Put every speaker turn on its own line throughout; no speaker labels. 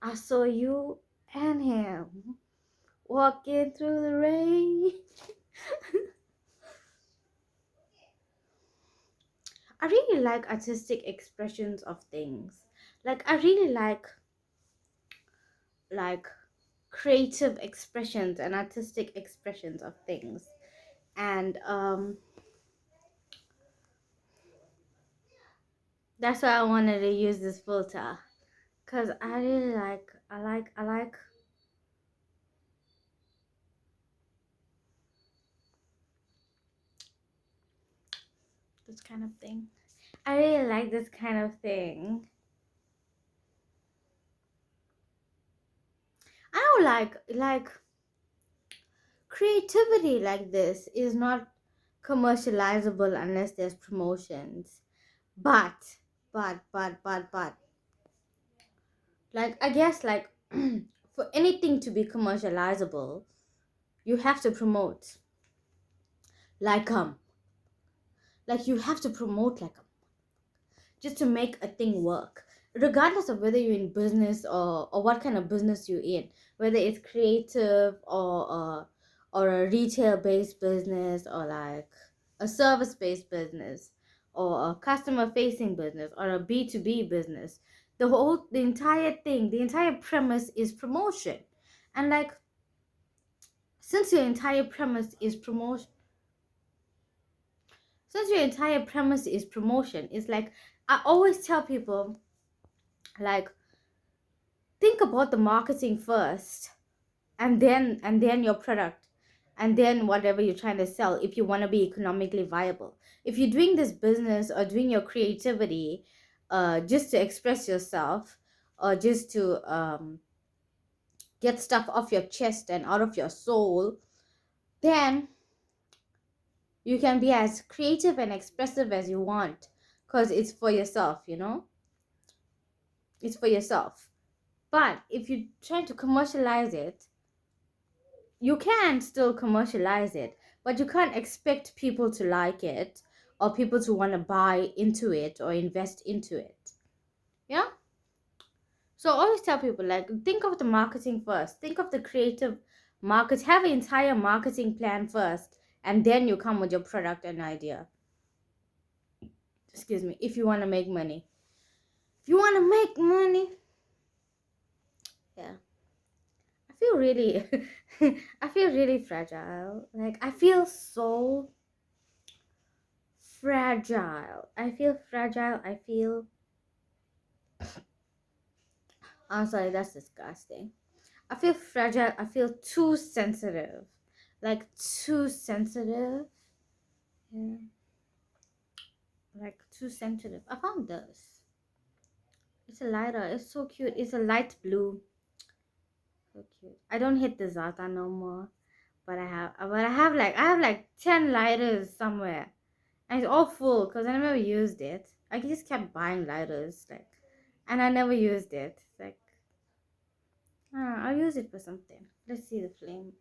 I saw you and him walking through the rain. I really like artistic expressions of things. Like I really like creative expressions and artistic expressions of things. And that's why I wanted to use this filter. Cause I really I like this kind of thing. I really like this kind of thing. I don't like creativity like this is not commercializable unless there's promotions. But but like I guess like for anything to be commercializable, you have to promote. Like you have to promote just to make a thing work, regardless of whether you're in business or what kind of business you're in, whether it's creative or a retail based business or like a service based business or a customer facing business or a B2B business. The entire thing, the entire premise is promotion. And like, since your entire premise is promotion it's like I always tell people, like, think about the marketing first, and then your product, and then whatever you're trying to sell, if you want to be economically viable. If you're doing this business or doing your creativity just to express yourself, or just to get stuff off your chest and out of your soul, then you can be as creative and expressive as you want, because it's for yourself, it's for yourself. But if you try to commercialize it, you can still commercialize it, but you can't expect people to like it or people to want to buy into it or invest into it. Yeah? So I always tell people, like, think of the marketing first. Think of the creative market. Have an entire marketing plan first, and then you come with your product and idea. Excuse me. If you want to make money. If you want to make money. Yeah. I feel really, I feel really fragile. Like, I feel so fragile. I feel fragile. I'm sorry, that's disgusting. I feel fragile. I feel too sensitive. Like, too sensitive. Yeah. Like, too sensitive. I found this. It's a lighter. It's so cute. It's a light blue. So cute. I don't hit the Zata no more. But I have like 10 lighters somewhere. And it's all full because I never used it. I just kept buying lighters, like, and I never used it. It's like, I'll use it for something. Let's see the flame.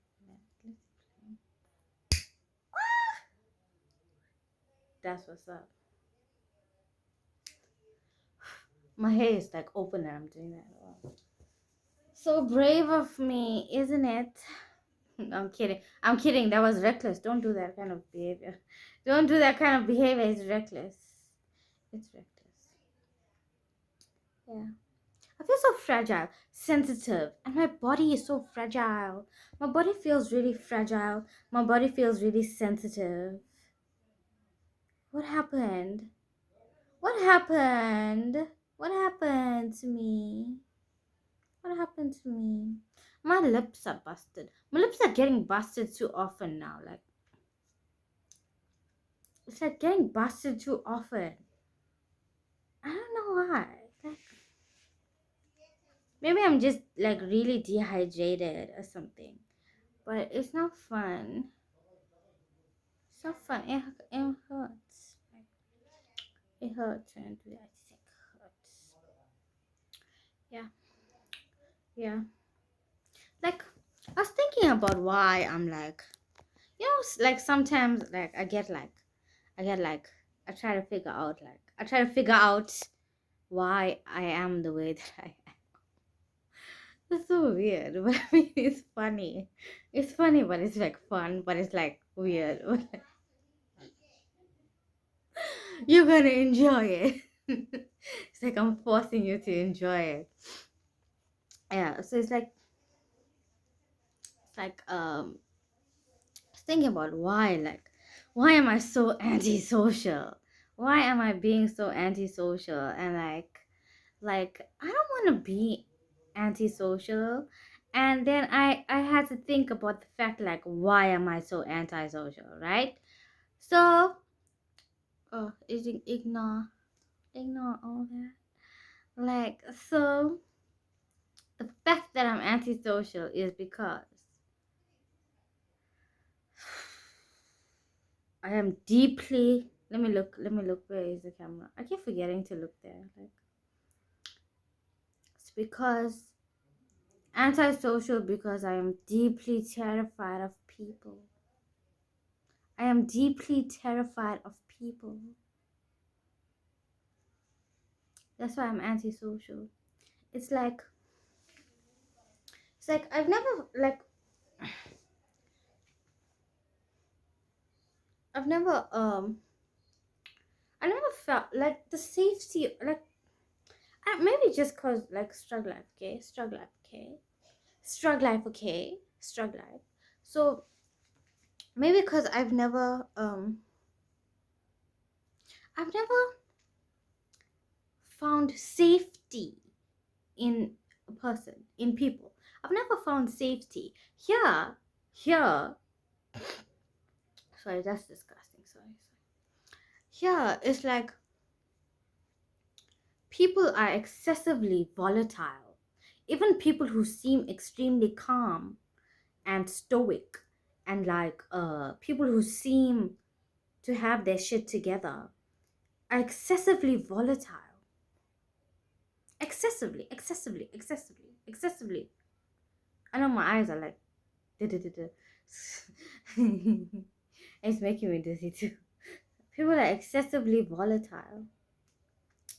That's what's up. My hair is like open and I'm doing that. Wow. So brave of me, isn't it? I'm kidding. I'm kidding. That was reckless. Don't do that kind of behavior. Don't do that kind of behavior. It's reckless. It's reckless. Yeah. I feel so fragile, sensitive, and my body is so fragile. My body feels really fragile. My body feels really sensitive. What happened? What happened? What happened to me? What happened to me? My lips are busted. My lips are getting busted too often now. Like, it's like getting busted too often. I don't know why. Like, maybe I'm just like really dehydrated or something. But it's not fun. It's not fun. It hurts. It hurts when I do that. It hurts. Yeah. Yeah. Like, I was thinking about why I'm like, like sometimes like I get like I try to figure out why I am the way that I am. It's so weird, but I mean, it's funny. It's funny, but it's like fun, but it's like weird. You're gonna enjoy it. It's like I'm forcing you to enjoy it. Yeah, so it's like thinking about why am I so antisocial? Why am I being so antisocial? And like I don't want to be antisocial. And then I had to think about the fact, like, why am I so antisocial, right? So ignore all that. Like, so the fact that I'm antisocial is because I am deeply, let me look, where is the camera? I keep forgetting to look there. Like, it's because antisocial, because I am deeply terrified of people. I am deeply terrified of people. That's why I'm antisocial. It's like I've never I've never I never felt like the safety, like, maybe just cause, like, struggle life, okay, struggle life, okay, struggle life, okay, struggle life. So maybe because I've never found safety in a person, in people. I've never found safety here. Sorry, that's disgusting. Sorry. Here, it's like people are excessively volatile. Even people who seem extremely calm and stoic, and like people who seem to have their shit together, are excessively volatile. Excessively. I know my eyes are like it's making me dizzy too. People are excessively volatile,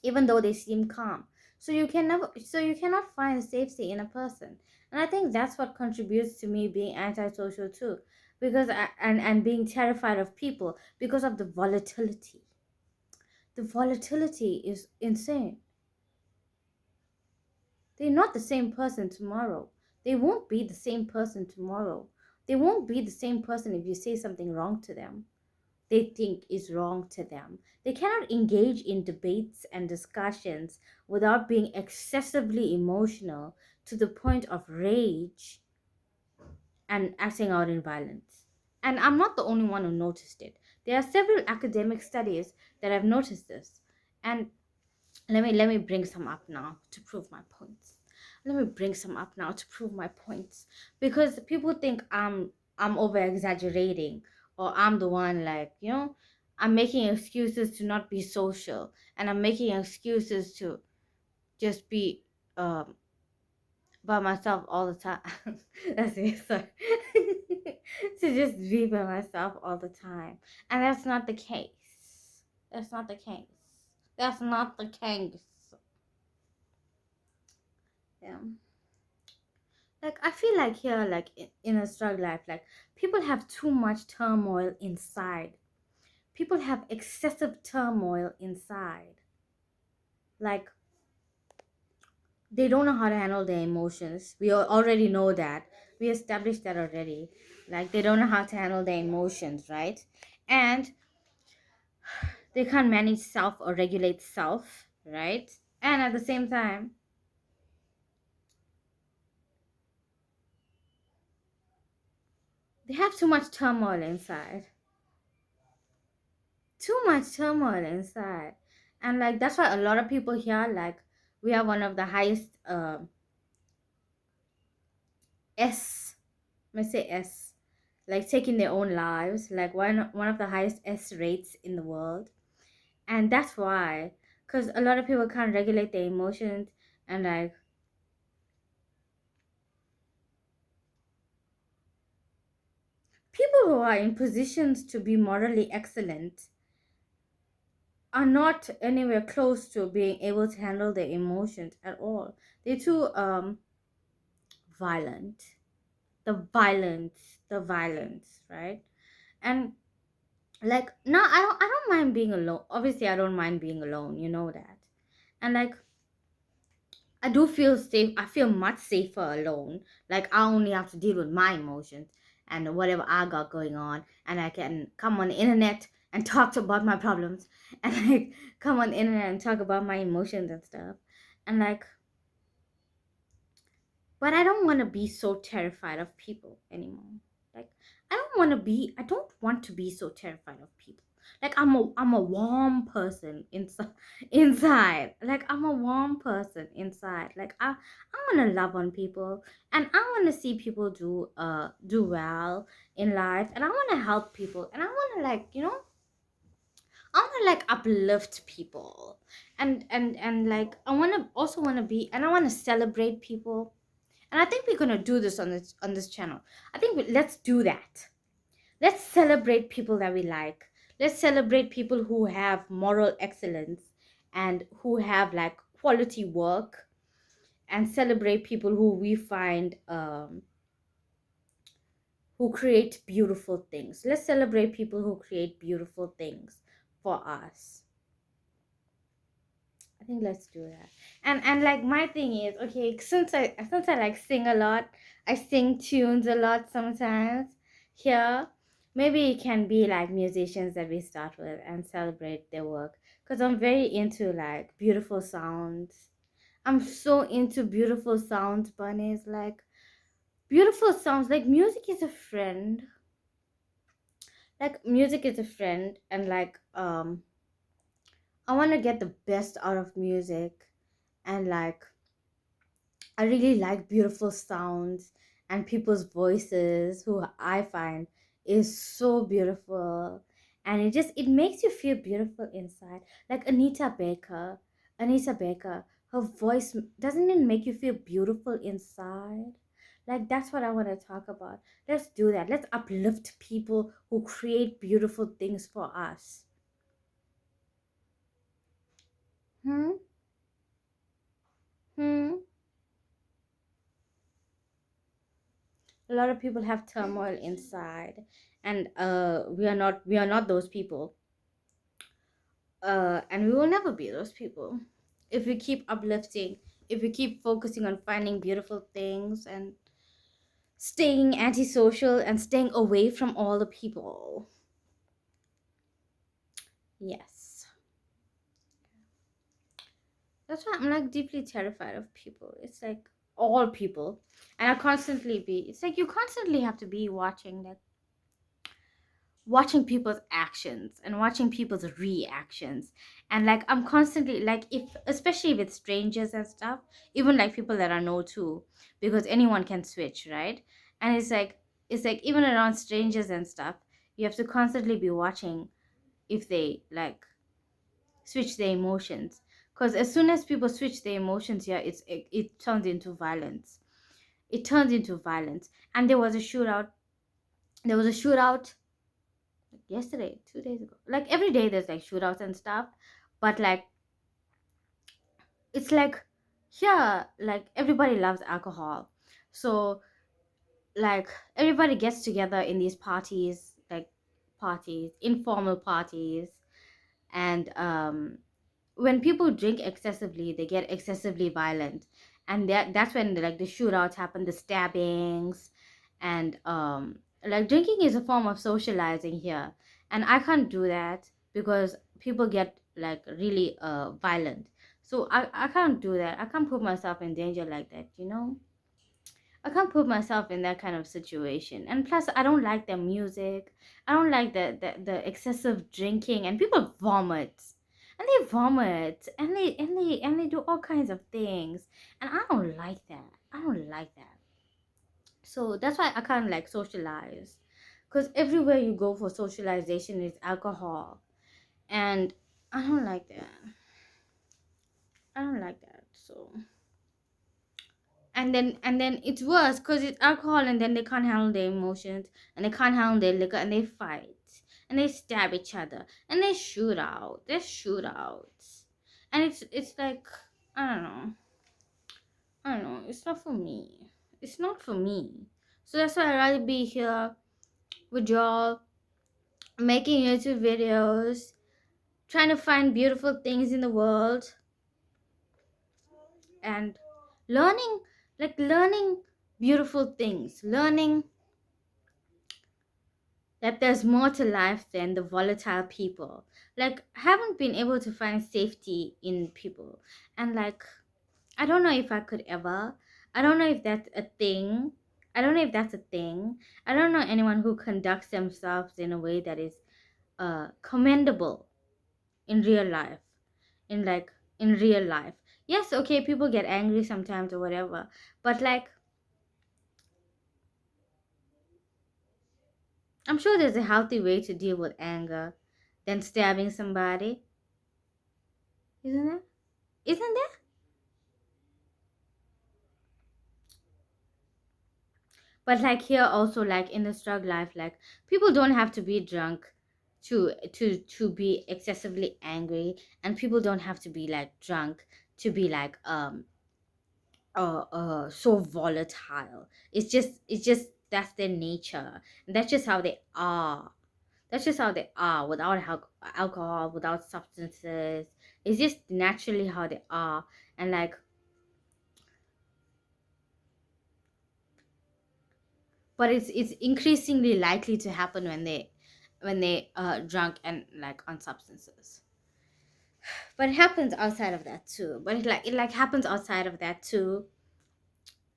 even though they seem calm. So you cannot find safety in a person. And I think that's what contributes to me being antisocial too. Because and being terrified of people, because of the volatility. The volatility is insane. They're not the same person tomorrow. They won't be the same person tomorrow. They won't be the same person if you say something wrong to them, they think is wrong to them. They cannot engage in debates and discussions without being excessively emotional to the point of rage and acting out in violence. And I'm not the only one who noticed it. There are several academic studies that have noticed this. And let me bring some up now to prove my points. Let me bring some up now to prove my points, because people think I'm over exaggerating, or I'm the one, like, I'm making excuses to not be social, and I'm making excuses to just be by myself all the time. That's it, sorry. To just be by myself all the time, and that's not the case. That's not the case. That's not the case. Yeah. Like, I feel like here, like, in a struggle life, like, people have too much turmoil inside. People have excessive turmoil inside. Like, they don't know how to handle their emotions. We already know that. We established that already. Like, they don't know how to handle their emotions, right? And they can't manage self or regulate self, right? And at the same time, they have too much turmoil inside. Too much turmoil inside. And like, that's why a lot of people here, like, we have one of the highest let's say S, like, taking their own lives, like one of the highest S rates in the world. And that's why, because a lot of people can't regulate their emotions. And like, people who are in positions to be morally excellent are not anywhere close to being able to handle their emotions at all. They're too violent. The violence, right? And like, no, I don't mind being alone. Obviously I don't mind being alone, you know that. And like, I do feel safe. I feel much safer alone. Like, I only have to deal with my emotions and whatever I got going on, and I can come on the internet and talk about my problems, and like come on the internet and talk about my emotions and stuff. And like, but I don't want to be so terrified of people anymore. Like, I don't want to be so terrified of people. Like, I'm a warm person inside. Like, I'm a warm person inside. Like, I want to love on people, and I want to see people do well in life, and I want to help people, and I want to, like, I want to like uplift people, and like I want to also want to be, and I want to celebrate people. And I think we're gonna do this on this channel. I think let's do that. Let's celebrate people that we like. Let's celebrate people who have moral excellence and who have like quality work, and celebrate people who we find who create beautiful things. Let's celebrate people who create beautiful things for us. I think let's do that. And like, my thing is, okay, since I like sing a lot, I sing tunes a lot sometimes here. Maybe it can be like musicians that we start with and celebrate their work, because I'm very into like beautiful sounds. I'm so into beautiful sounds, bunnies. Like, beautiful sounds. Like, music is a friend. Like, music is a friend, and like I want to get the best out of music, and like I really like beautiful sounds and people's voices who I find is so beautiful, and it makes you feel beautiful inside. Like Anita Baker, her voice, doesn't it make you feel beautiful inside? Like, that's what I want to talk about. Let's do that. Let's uplift people who create beautiful things for us. Hmm? Hmm? A lot of people have turmoil inside, and we are not those people, and we will never be those people if we keep uplifting, if we keep focusing on finding beautiful things and staying antisocial and staying away from all the people. Yes, that's why I'm like deeply terrified of people. It's like all people, and it's like you constantly have to be watching people's actions and watching people's reactions. And like, I'm constantly like, if especially with strangers and stuff, even like people that I know too, because anyone can switch, right? And it's like even around strangers and stuff, you have to constantly be watching if they like switch their emotions, because as soon as people switch their emotions here, it turns into violence. It turns into violence. And there was a shootout yesterday, 2 days ago. Like, every day there's like shootouts and stuff, but like, it's like, here, like, everybody loves alcohol, so like everybody gets together in these parties, like parties, informal parties, and when people drink excessively, they get excessively violent, and that's when like the shootouts happen, the stabbings, and like, drinking is a form of socializing here, and I can't do that because people get like really violent. So I can't do that. I can't put myself in danger like that. I can't put myself in that kind of situation. And plus, I don't like the music. I don't like the excessive drinking, and people vomit. And they vomit, and they do all kinds of things. And I don't like that. I don't like that. So that's why I can't like socialize. Because everywhere you go for socialization is alcohol. And I don't like that. I don't like that. So, and then it's worse because it's alcohol, and then they can't handle their emotions, and they can't handle their liquor, and they fight, and they stab each other, and they shoot out. There's shootouts, and it's like, I don't know. It's not for me. It's not for me. So that's why I'd rather be here with y'all, making YouTube videos, trying to find beautiful things in the world, and learning, learning beautiful things, learning that there's more to life than the volatile people. Like, I haven't been able to find safety in people. And like, I don't know if I could ever. I don't know if that's a thing. I don't know if that's a thing. I don't know anyone who conducts themselves in a way that is commendable in real life. In like, in real life. Yes, okay, people get angry sometimes or whatever. But like, I'm sure there's a healthy way to deal with anger than stabbing somebody. Isn't there? Isn't there? But like here also, like in the struggle life, like people don't have to be drunk to be excessively angry, and people don't have to be like drunk to be like so volatile. It's just that's their nature. And that's just how they are. That's just how they are without alcohol, without substances. It's just naturally how they are. And like, but it's increasingly likely to happen when they drunk and like on substances. But it happens outside of that too. But it happens outside of that too.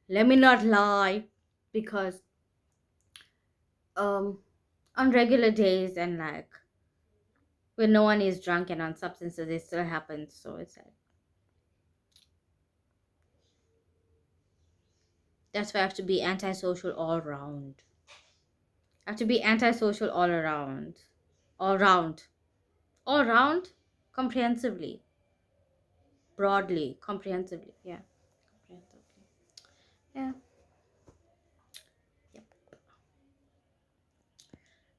Let me not lie, because um on regular days and like when no one is drunk and on substances, it still happens. So it's like, that's why I have to be antisocial all around. I have to be antisocial all around, all round, all round, comprehensively, broadly, comprehensively. Yeah, comprehensively. Yeah. Yep.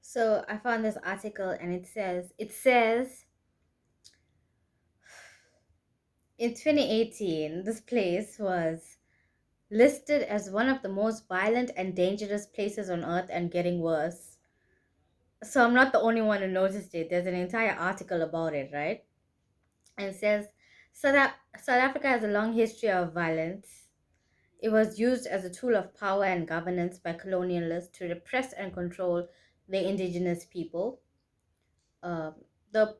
So I found this article and it says in 2018 this place was listed as one of the most violent and dangerous places on earth and getting worse. So I'm not the only one who noticed it. There's an entire article about it, right? And it says South Africa has a long history of violence. It was used as a tool of power and governance by colonialists to repress and control the indigenous people. Uh, the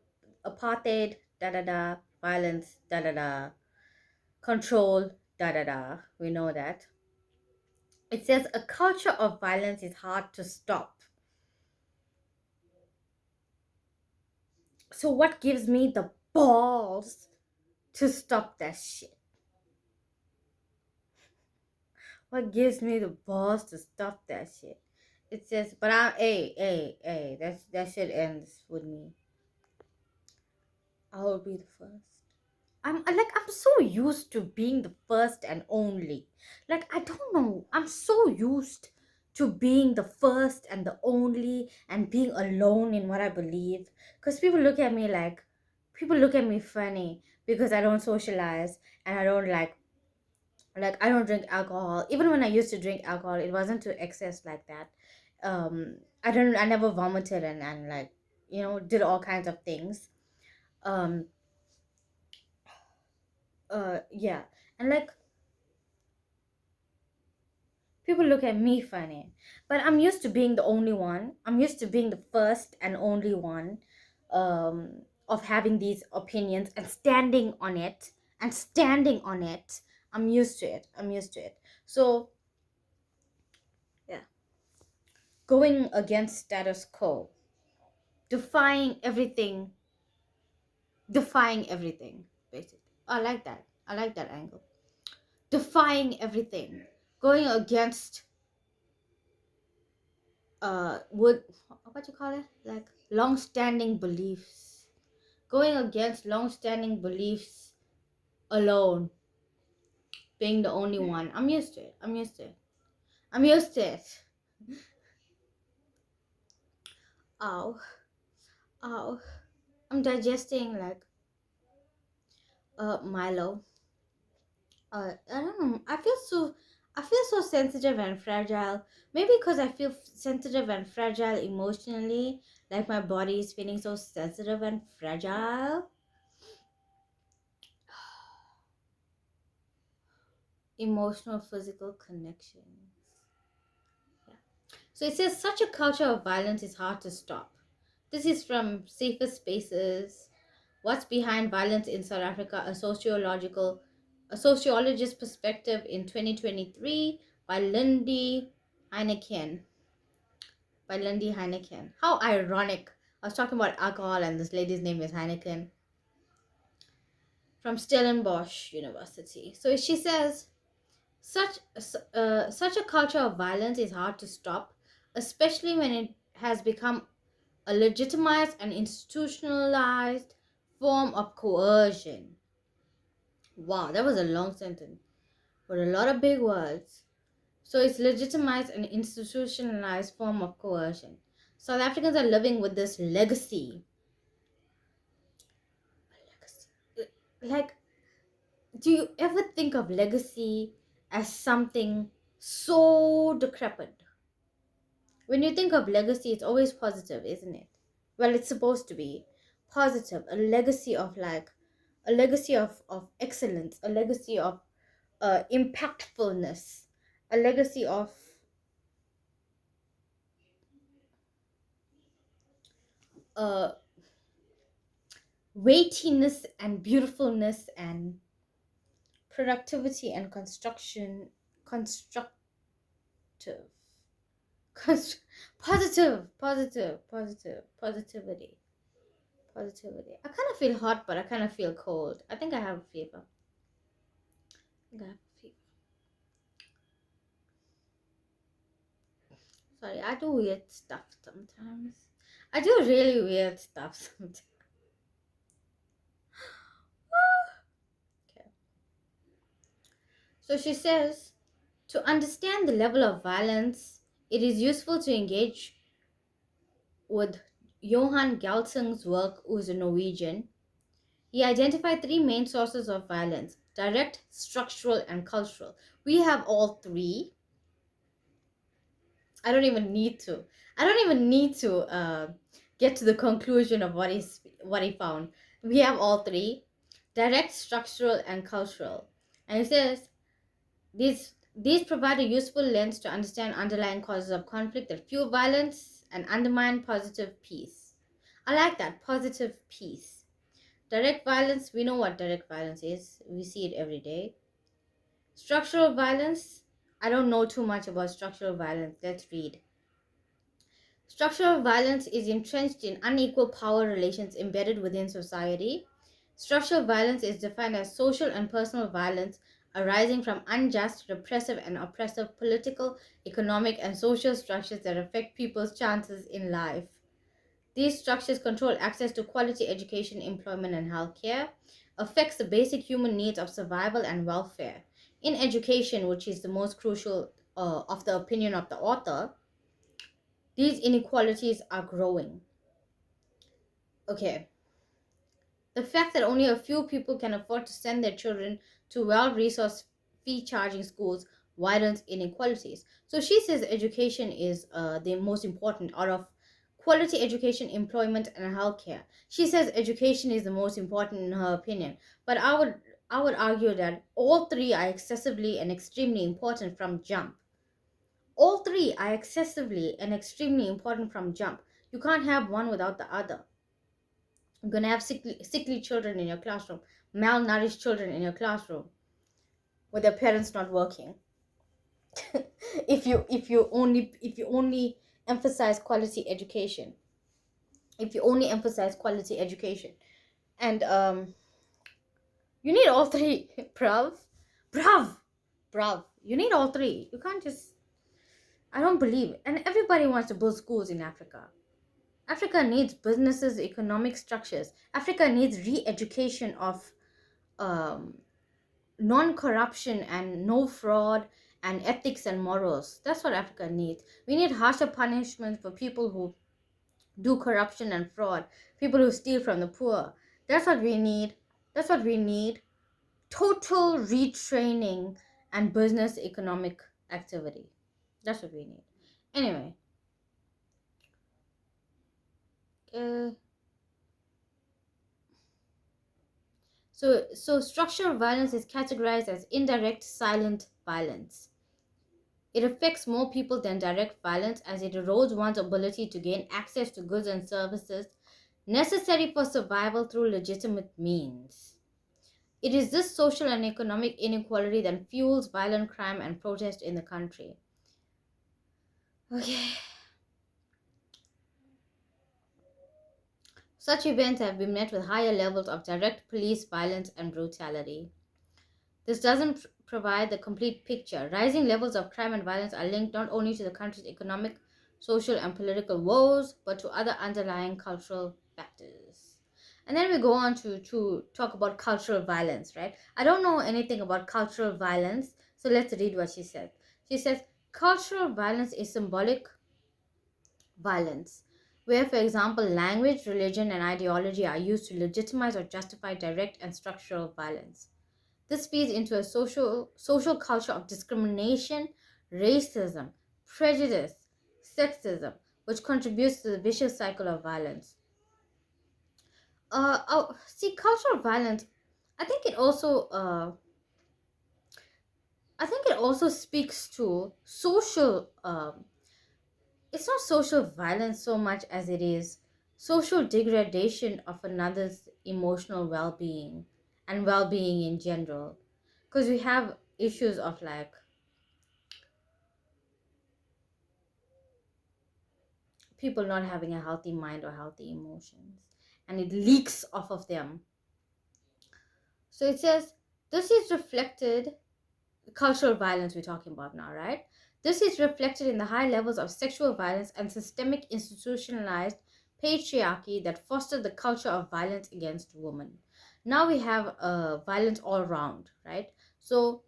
apartheid, da da da, violence, da da da, control, da da da. We know that. It says a culture of violence is hard to stop. So, what gives me the balls to stop that shit? What gives me the balls to stop that shit? It says, but hey, that shit ends with me. I will be the first. I'm so used to being the first and only. Like, I don't know. I'm so used to being the first and the only and being alone in what I believe. Because people look at me funny because I don't socialize and I don't I don't drink alcohol. Even when I used to drink alcohol, it wasn't to excess like that. I never vomited and like, did all kinds of things. Um, yeah. And like, people look at me funny, but I'm used to being the only one. I'm used to being the first and only one, of having these opinions and standing on it and standing on it. I'm used to it. I'm used to it. So yeah, going against status quo, defying everything, defying everything. Basically, I like that. I like that angle. Defying everything, going against would what you call it, like long-standing beliefs, going against long-standing beliefs alone, being the only one. I'm used to it. I'm used to it. I'm used to it. Ow. Ow. I'm digesting like Milo. I don't know, I feel so sensitive and fragile. Maybe because I feel sensitive and fragile emotionally, like my body is feeling so sensitive and fragile. Emotional, physical connections. Yeah. So it says such a culture of violence is hard to stop. This is from Safer Spaces. What's Behind Violence in South Africa? A sociologist perspective in 2023 by Lindy Heineken. How ironic. I was talking about alcohol and this lady's name is Heineken, from Stellenbosch University. So she says, such a culture of violence is hard to stop, especially when it has become a legitimized and institutionalized form of coercion. Wow, that was a long sentence, but a lot of big words. So it's legitimized and institutionalized form of coercion. South Africans are living with this legacy. Like, do you ever think of legacy as something so decrepit? When you think of legacy, it's always positive, isn't it? Well, it's supposed to be positive. A legacy of of excellence, a legacy of impactfulness, a legacy of uh, weightiness and beautifulness and productivity and constructive, positivity. I kind of feel hot, but I kind of feel cold. I think I have a fever. Sorry, I do weird stuff sometimes. I do really weird stuff sometimes. Okay. So she says, to understand the level of violence, it is useful to engage with Johan Galtung's work, who's a Norwegian. He identified three main sources of violence: direct, structural, and cultural. We have all three. I don't even need to get to the conclusion of what he found. We have all three: direct, structural, and cultural. And it says these provide a useful lens to understand underlying causes of conflict that fuel violence and undermine positive peace. I like that, positive peace. Direct violence, we know what direct violence is. We see it every day. Structural violence, I don't know too much about structural violence. Let's read. Structural violence is entrenched in unequal power relations embedded within society. Structural violence is defined as social and personal violence arising from unjust, repressive, and oppressive political, economic, and social structures that affect people's chances in life. These structures control access to quality education, employment, and healthcare, affects the basic human needs of survival and welfare. In education, which is the most crucial of the opinion of the author, these inequalities are growing. Okay. The fact that only a few people can afford to send their children to well-resourced fee-charging schools widens inequalities. So she says education is the most important out of quality education, employment, and healthcare. She says education is the most important in her opinion. But I would argue that all three are excessively and extremely important from jump. All three are excessively and extremely important from jump. You can't have one without the other. You're gonna have sickly children in your classroom, malnourished children in your classroom, with their parents not working. if you only emphasize quality education, and you need all three, bruv. You need all three. You can't just. I don't believe it. And everybody wants to build schools in Africa. Africa needs businesses, economic structures. Africa needs re-education of non-corruption and no fraud and ethics and morals. That's what Africa needs. We need harsher punishment for people who do corruption and fraud, people who steal from the poor. That's what we need. Total retraining and business economic activity. That's what we need. Anyway, uh, so structural violence is categorized as indirect, silent violence. It affects more people than direct violence as it erodes one's ability to gain access to goods and services necessary for survival through legitimate means. It is this social and economic inequality that fuels violent crime and protest in the country. Okay. Such events have been met with higher levels of direct police violence and brutality. This doesn't provide the complete picture. Rising levels of crime and violence are linked not only to the country's economic, social, and political woes, but to other underlying cultural factors. And then we go on to talk about cultural violence, right? I don't know anything about cultural violence, so let's read what she said. She says, cultural violence is symbolic violence, where, for example, language, religion, and ideology are used to legitimize or justify direct and structural violence. This feeds into a social culture of discrimination, racism, prejudice, sexism, which contributes to the vicious cycle of violence. See, cultural violence. I think it also. I think it also speaks to social. It's not social violence so much as it is social degradation of another's emotional well-being and well-being in general, because we have issues of like people not having a healthy mind or healthy emotions, and it leaks off of them. So it says this is reflected, cultural violence we're talking about now, right? This is reflected in the high levels of sexual violence and systemic institutionalized patriarchy that foster the culture of violence against women. Now we have violence all around, right? So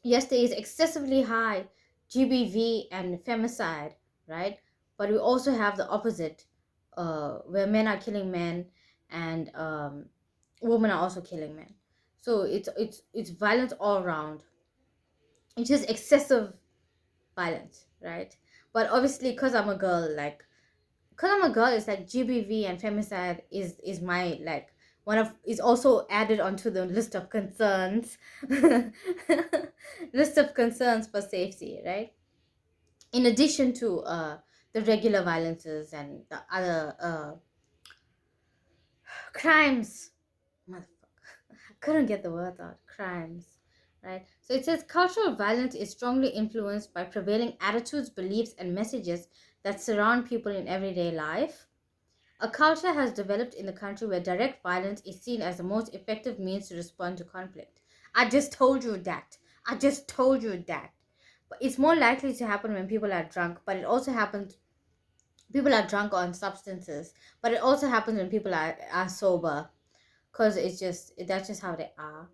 yes, there is excessively high GBV and femicide, right? But we also have the opposite, where men are killing men and women are also killing men. So it's violence all around. It's just excessive violence, right? But obviously, because I'm a girl, it's like GBV and femicide is my like one of is also added onto the list of concerns, list of concerns for safety, right? In addition to the regular violences and the other crimes. Motherfucker, I couldn't get the word out. Crimes, right? So it says cultural violence is strongly influenced by prevailing attitudes, beliefs, and messages that surround people in everyday life. A culture has developed in the country where direct violence is seen as the most effective means to respond to conflict. I just told you that. I just told you that. But it's more likely to happen when people are drunk, but it also happens people are drunk on substances, but it also happens when people are sober, because that's just how they are.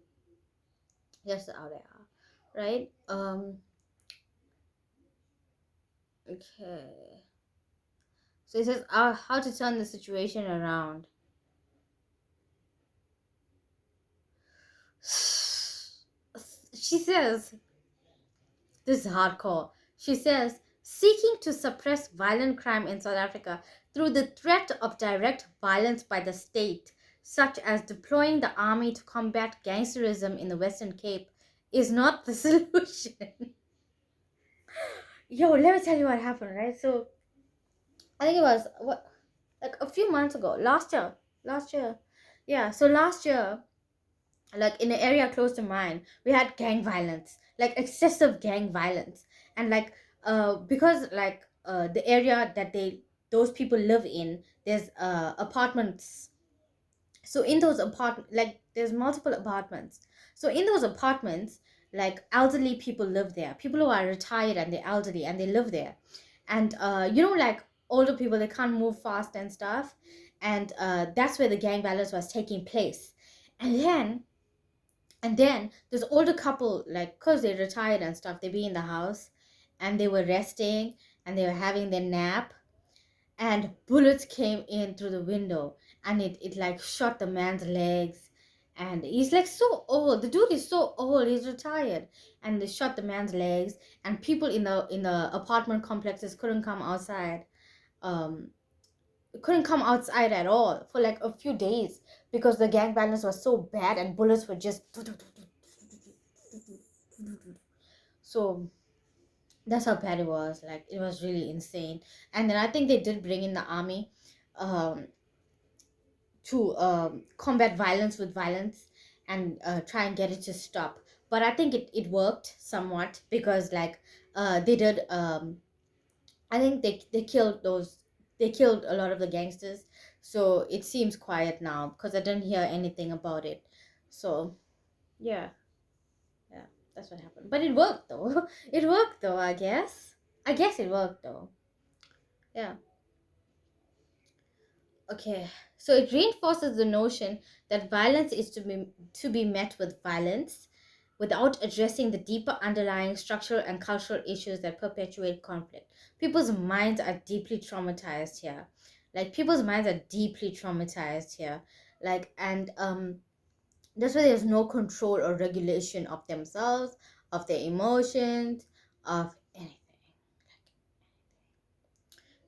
That's how they are, right? Okay. So it says how to turn the situation around. She says, this is hardcore. She says, seeking to suppress violent crime in South Africa through the threat of direct violence by the state, such as deploying the army to combat gangsterism in the Western Cape, is not the solution. Yo, let me tell you what happened, right? So, I think it was, like a few months ago, last year. Yeah, so last year, like in an area close to mine, we had gang violence, like excessive gang violence. And like because like the area that those people live in, there's apartments. So in those like there's multiple apartments. So in those apartments, like elderly people live there, people who are retired and they're elderly and they live there. And like older people, they can't move fast and stuff. And that's where the gang violence was taking place. And then and then this older couple, like, because they retired and stuff, they be in the house and they were resting and they were having their nap, and bullets came in through the window, and it like shot the man's legs, and he's like so old. The dude is so old, he's retired. And they shot the man's legs, and people in the apartment complexes um couldn't come outside at all for like a few days because the gang violence was so bad and bullets were just so that's how bad it was. Like, it was really insane. And then I think they did bring in the army um to combat violence with violence and try and get it to stop. But I think it worked somewhat because like they did I think they killed a lot of the gangsters. So it seems quiet now because I didn't hear anything about it. So yeah, yeah, that's what happened. But it worked though. It worked though, I guess. I guess it worked though. Yeah. Okay, so it reinforces the notion that violence is to be met with violence without addressing the deeper underlying structural and cultural issues that perpetuate conflict. People's minds are deeply traumatized here. Like, people's minds are deeply traumatized here. Like, and that's why there's no control or regulation of themselves, of their emotions, of anything.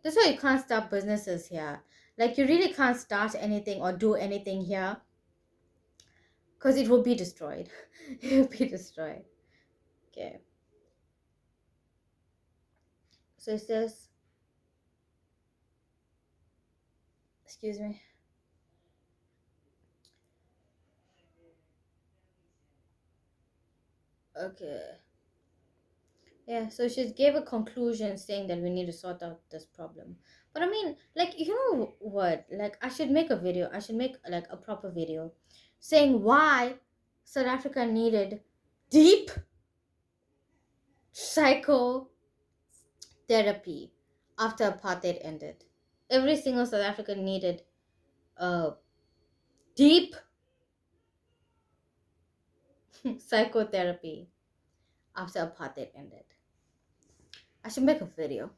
That's why you can't start businesses here. Like, you really can't start anything or do anything here because it will be destroyed. It will be destroyed. Okay. So it says, excuse me. Okay. Yeah, so she gave a conclusion saying that we need to sort out this problem. But I mean, like, you know what? Like, I should make a video. I should make like a proper video saying why South Africa needed deep psychotherapy after apartheid ended. Every single South African needed deep psychotherapy after apartheid ended. I should make a video.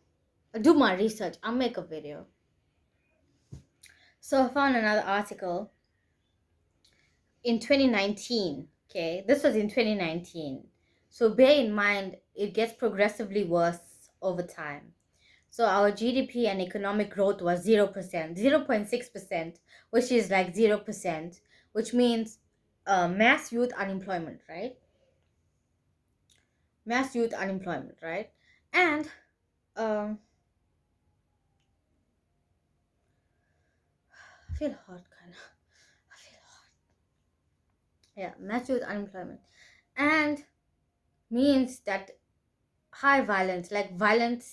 I'll do my research. I'll make a video. So I found another article in 2019. Okay, this was in 2019. So bear in mind, it gets progressively worse over time. So our GDP and economic growth was 0%, 0.6%, which is like 0%, which means mass youth unemployment, right? Mass youth unemployment, right? And um, I feel hot, kind of. I feel hot. Yeah, mass youth unemployment, and means that high violence, like violent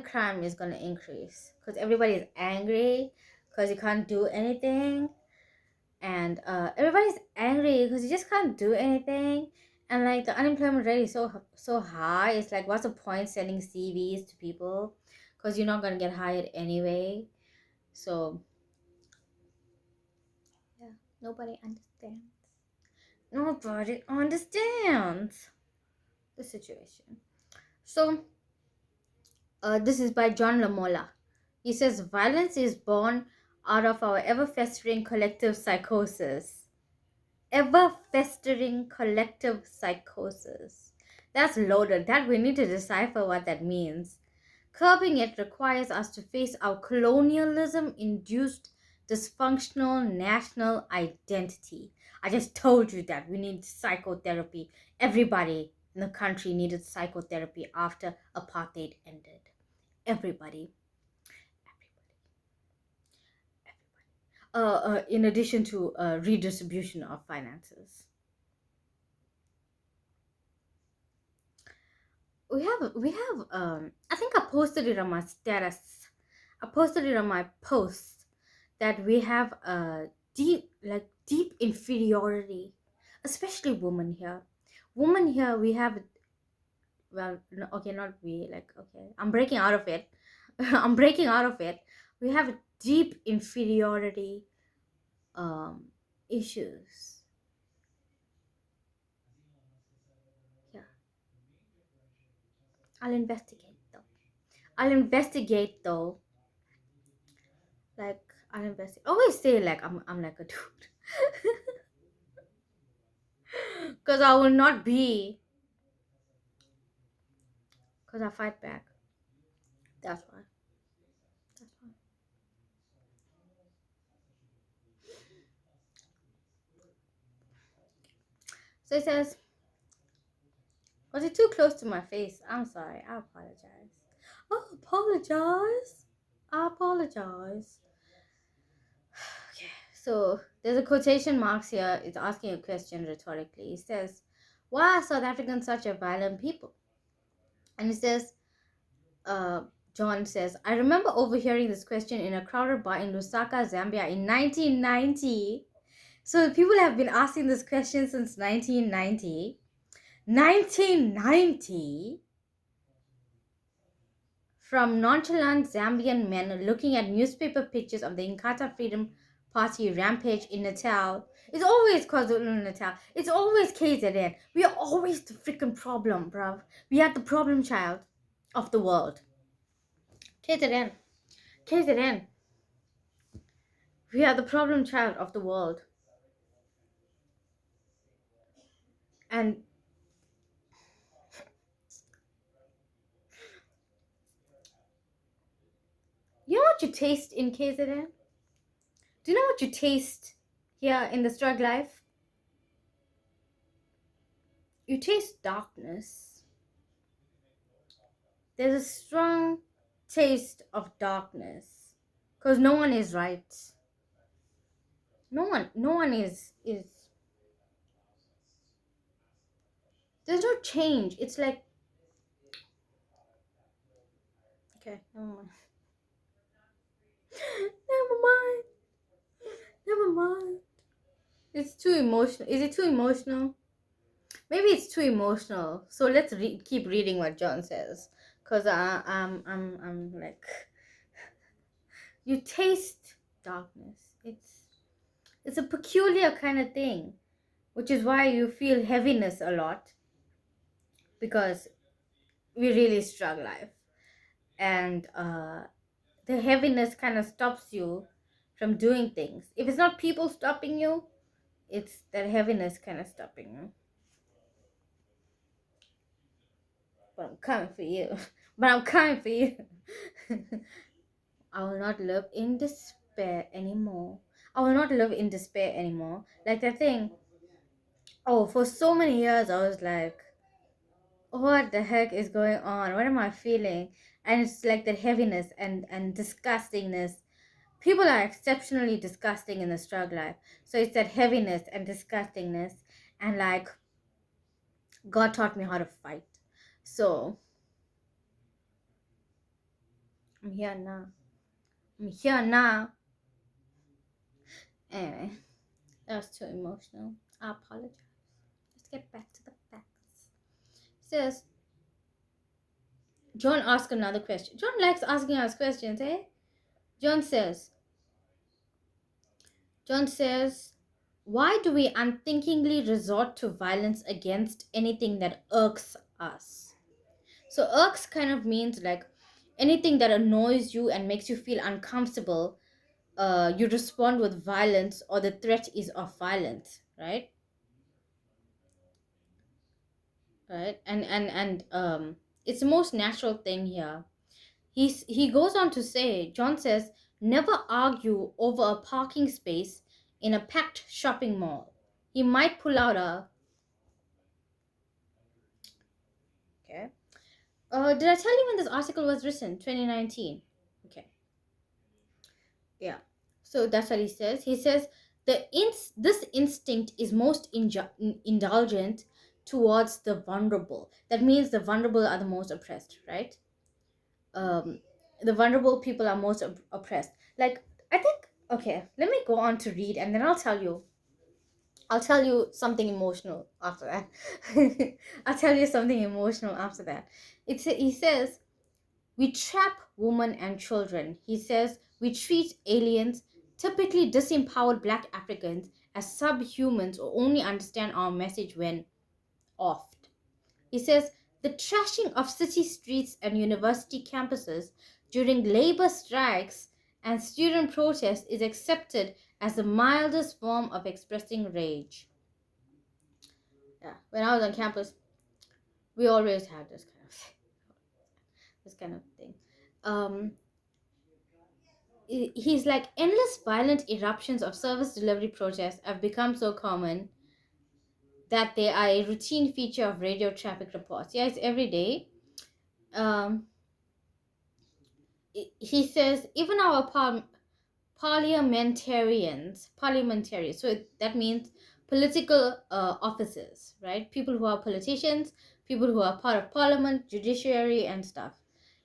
crime is gonna increase because everybody is angry because you can't do anything, and everybody's angry because you just can't do anything, and like the unemployment rate is so high. It's like, what's the point sending CVs to people because you're not gonna get hired anyway. So yeah, nobody understands. Nobody understands the situation. So this is by John Lamola. He says violence is born out of our ever festering collective psychosis. Ever festering collective psychosis. That's loaded. That we need to decipher what that means. Curbing it requires us to face our colonialism induced dysfunctional national identity. I just told you that we need psychotherapy. Everybody in the country needed psychotherapy after apartheid ended. Everybody. In addition to redistribution of finances. We have I think I posted it on my status. I posted it on my post that we have a deep inferiority, especially women here. Women here, we have, well, no, okay, not we, like, okay, I'm breaking out of it. I'm breaking out of it. We have deep inferiority issues. Yeah, I'll investigate though. I'll investigate though. Like, I'll investigate. Always say like I'm like a dude. Because I will not be. Because I fight back. That's why. That's why. So it says, was it too close to my face? I'm sorry. I apologize. I apologize. Okay. So there's a quotation marks here. It's asking a question rhetorically. It says, why are South Africans such a violent people? And it says, John says, I remember overhearing this question in a crowded bar in Lusaka, Zambia in 1990. So people have been asking this question since 1990. 1990? From nonchalant Zambian men looking at newspaper pictures of the Inkatha Freedom Party rampage in Natal. It's always KwaZulu-Natal. It's always KZN. We are always the freaking problem, bruv. We are the problem child of the world. KZN. KZN. We are the problem child of the world. And you know what you taste in KZN? Do you know what you taste here in the Strugg Life? You taste darkness. There's a strong taste of darkness. Because no one is right. No one is there's no change. It's like, okay, never mind. Never mind. It's too emotional. Is it too emotional? Maybe it's too emotional. So let's keep reading what John says, cause I'm like, you taste darkness. It's a peculiar kind of thing, which is why you feel heaviness a lot, because we really struggle life, and the heaviness kind of stops you from doing things. If it's not people stopping you, it's that heaviness kind of stopping you. But I'm coming for you. But I'm coming for you. I will not live in despair anymore. I will not live in despair anymore. Like that thing. Oh, for so many years I was like, what the heck is going on? What am I feeling? And it's like that heaviness and disgustingness. People are exceptionally disgusting in the Strugg Life. So it's that heaviness and disgustingness. And like, God taught me how to fight. So I'm here now. I'm here now. Anyway, that was too emotional. I apologize. Let's get back to the facts. It says, John asked another question. John likes asking us questions, eh? John says, why do we unthinkingly resort to violence against anything that irks us? So irks kind of means like anything that annoys you and makes you feel uncomfortable. You respond with violence, or the threat is of violence, right? Right, and it's the most natural thing here. He goes on to say, John says, never argue over a parking space in a packed shopping mall. He might pull out a, okay, did I tell you when this article was written? 2019. Okay, yeah, so that's what he says. He says this instinct is most indulgent towards the vulnerable. That means the vulnerable are the most oppressed, right? The vulnerable people are most oppressed. Like, I think, okay, let me go on to read, and then I'll tell you something emotional after that. I'll tell you something emotional after that. He says, we trap women and children. He says, we treat aliens, typically disempowered Black Africans, as subhumans or only understand our message when offed. He says, the trashing of city streets and university campuses during labor strikes and student protests is accepted as the mildest form of expressing rage. Yeah, when I was on campus, we always had this kind of thing. Um, he's like, endless violent eruptions of service delivery protests have become so common that they are a routine feature of radio traffic reports. Yeah, it's every day. Um, he says even our parliamentarians, so that means political officers, right? People who are politicians, people who are part of parliament, judiciary, and stuff.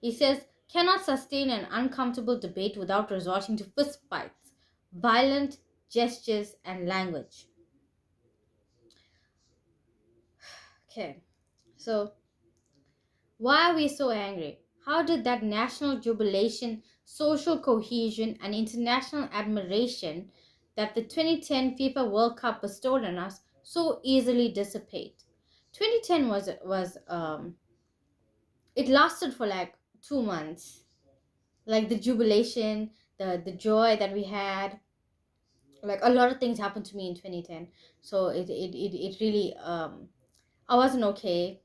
He says cannot sustain an uncomfortable debate without resorting to fist fights, violent gestures, and language. Okay, so why are we so angry? How did that national jubilation, social cohesion, and international admiration that the 2010 FIFA World Cup bestowed on us so easily dissipate? 2010 was it lasted for like 2 months. Like the jubilation, the joy that we had. Like a lot of things happened to me in 2010. So it really I wasn't okay.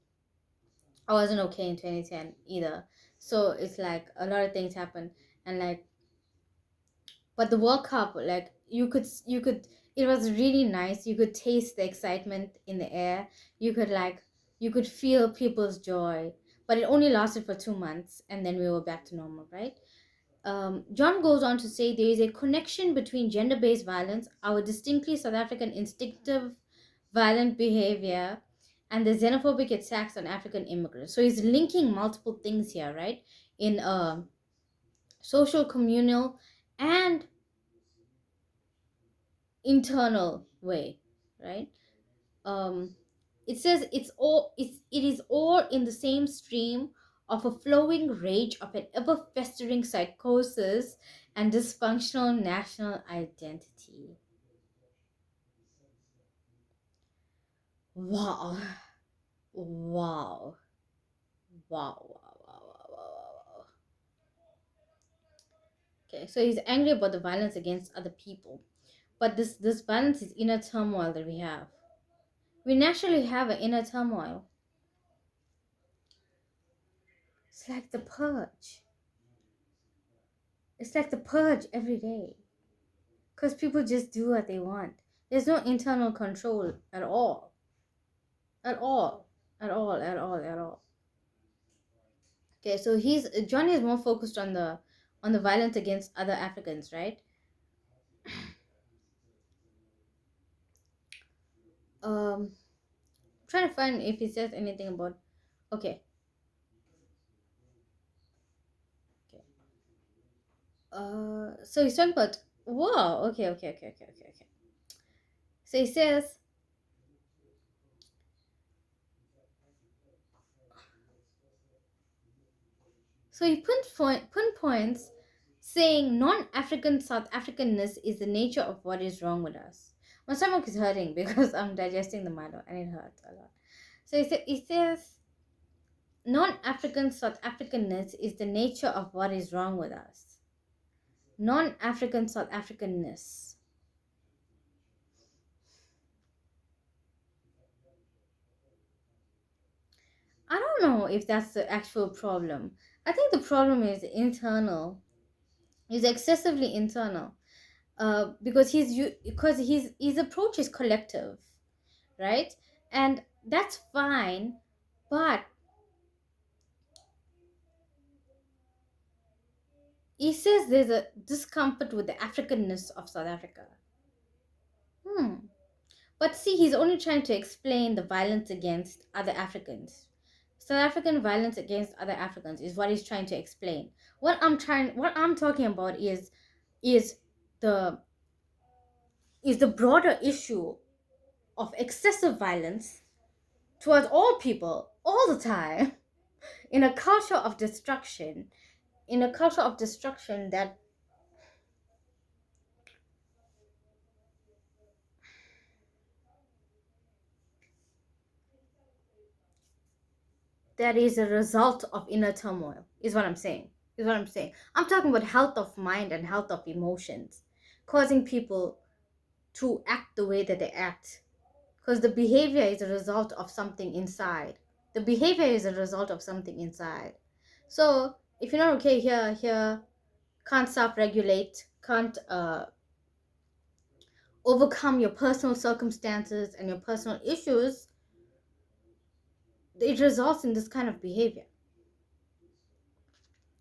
I wasn't okay in 2010 either. So it's like a lot of things happened, and like, but the World Cup, like you could, it was really nice. You could taste the excitement in the air. You could feel people's joy, but it only lasted for 2 months, and then we were back to normal, right? John goes on to say there is a connection between gender-based violence, our distinctly South African instinctive violent behavior, and the xenophobic attacks on African immigrants. So he's linking multiple things here, right? In a social, communal, and internal way, right? Um, it says it is all in the same stream of a flowing rage of an ever festering psychosis and dysfunctional national identity. Wow. Wow. Wow, wow, wow, wow, wow, wow. Okay, so he's angry about the violence against other people. But this violence is inner turmoil that we have. We naturally have an inner turmoil. It's like the purge. It's like the purge every day. Because people just do what they want. There's no internal control at all. At all. At all, at all, at all. Okay, so Johnny is more focused on the violence against other Africans, right? I'm trying to find if he says anything about, okay. Okay. So he's talking about, whoa, okay. So he says, so he pinpoints saying non-African South Africanness is the nature of what is wrong with us. My stomach is hurting because I'm digesting the Milo and it hurts a lot. So he says non-African South Africanness is the nature of what is wrong with us. Non-African South Africanness. I don't know if that's the actual problem. I think the problem is internal. It's excessively internal. Because his approach is collective, right? And that's fine, but he says there's a discomfort with the Africanness of South Africa. But see, he's only trying to explain the violence against other Africans. South African violence against other Africans is what he's trying to explain. What I'm talking about is the the broader issue of excessive violence towards all people all the time in a culture of destruction, that is a result of inner turmoil, is what I'm saying. I'm talking about health of mind and health of emotions, causing people to act the way that they act, because the behavior is a result of something inside. The behavior is a result of something inside. So if you're not okay here, can't self-regulate, can't overcome your personal circumstances and your personal issues, it results in this kind of behavior.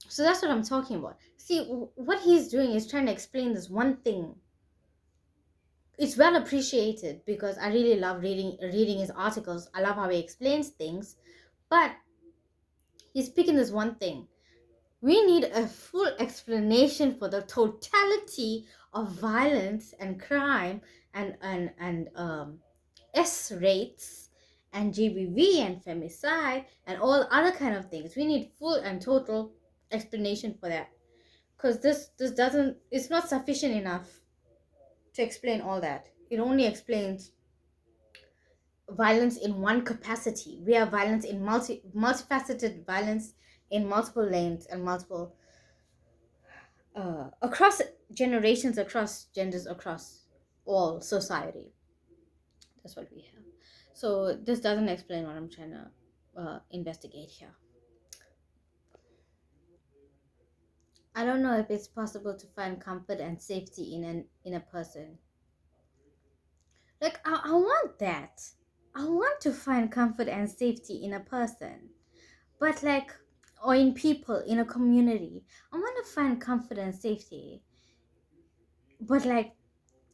So that's what I'm talking about. See, what he's doing is trying to explain this one thing. It's well appreciated because I really love reading his articles. I love how he explains things, but he's picking this one thing. We need a full explanation for the totality of violence and crime and S rates and GBV and femicide and all other kind of things. We need full and total explanation for that, because this doesn't, it's not sufficient enough to explain all that. It only explains violence in one capacity. We have violence in multifaceted violence in multiple lanes and multiple across generations, across genders, across all society. That's what we have. So this doesn't explain what I'm trying to investigate here. I don't know if it's possible to find comfort and safety in a person. Like I want that. I want to find comfort and safety in a person, but like, or in people, in a community. I want to find comfort and safety, but like